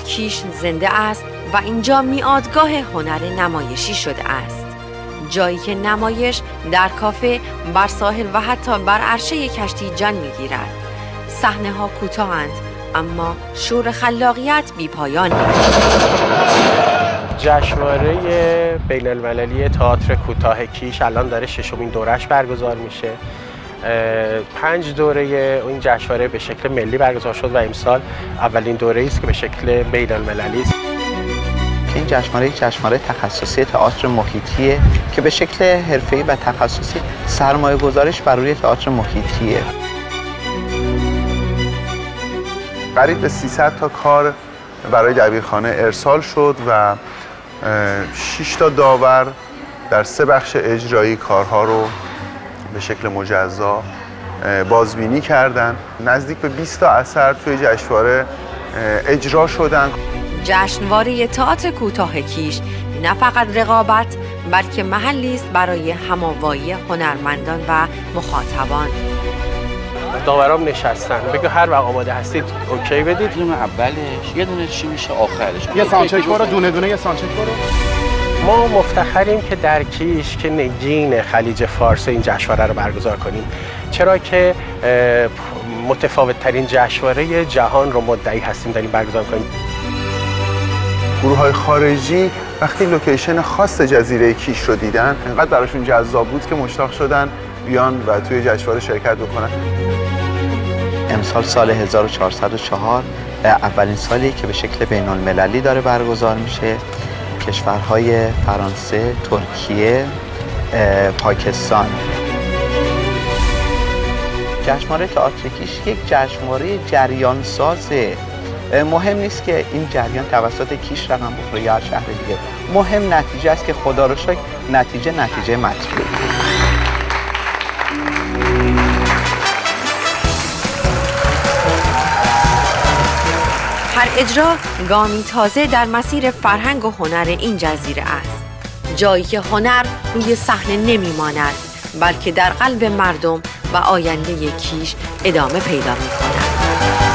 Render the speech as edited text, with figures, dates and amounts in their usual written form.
کیش زنده است و اینجا میادگاه هنر نمایشی شده است. جایی که نمایش در کافه، بر ساحل و حتی بر عرشه کشتی جان میگیرد. صحنه ها کوتاهند اما شور خلاقیت بی پایان. جشنواره بین المللی تئاتر کوتاه کیش الان داره 6مین دورش برگزار میشه. 5 دوره این جشنواره به شکل ملی برگزار شد و امسال اولین دوره است که به شکل بین المللی است. این جشنواره تخصصی تئاتر محیطیه که به شکل حرفه‌ای و تخصصی سرمایه گذارش بر روی تئاتر محیطیه. قریب به 300 تا کار برای دبیرخانه ارسال شد و 6 تا داور در 3 بخش اجرایی کارها رو به شکل مجزا بازبینی کردند. نزدیک به 20 تا اثر توی جشنواره اجرا شدن. جشنواره تئاتر کوتاه کیش نه فقط رقابت بلکه محلی است برای هم‌آوایی هنرمندان و مخاطبان. داورام نشستن بگو هر وقت آماده هستید اوکی بدید. فیلم اولش یه دونه چی میشه آخرش. یه سانچک برو دونه دونه یه سانچک برو. ما مفتخریم که در کیش که نگین خلیج فارس این جشنواره رو برگزار کنیم، چرا که متفاوت ترین جشنواره جهان رو مدعی هستیم داریم برگزار کنیم. گروه‌های خارجی وقتی لوکیشن خاص جزیره کیش رو دیدن انقدر براشون جذاب بود که مشتاق شدن بیان و توی جشنواره شرکت بکنن. امسال سال 1404 اولین سالی که به شکل بین المللی داره برگزار میشه. کشورهای فرانسه، ترکیه، پاکستان. جشنواره تئاتر کیش یک جشنواره جریان سازه. مهم نیست که این جریان توسط کیش رقم بخوره یا شهر دیگه. مهم نتیجه است که خدا رو شکر نتیجه مطلوبه. هر اجرا گامی تازه در مسیر فرهنگ و هنر این جزیره است. جایی که هنر روی صحنه نمیماند بلکه در قلب مردم و آینده کیش ادامه پیدا می‌کند.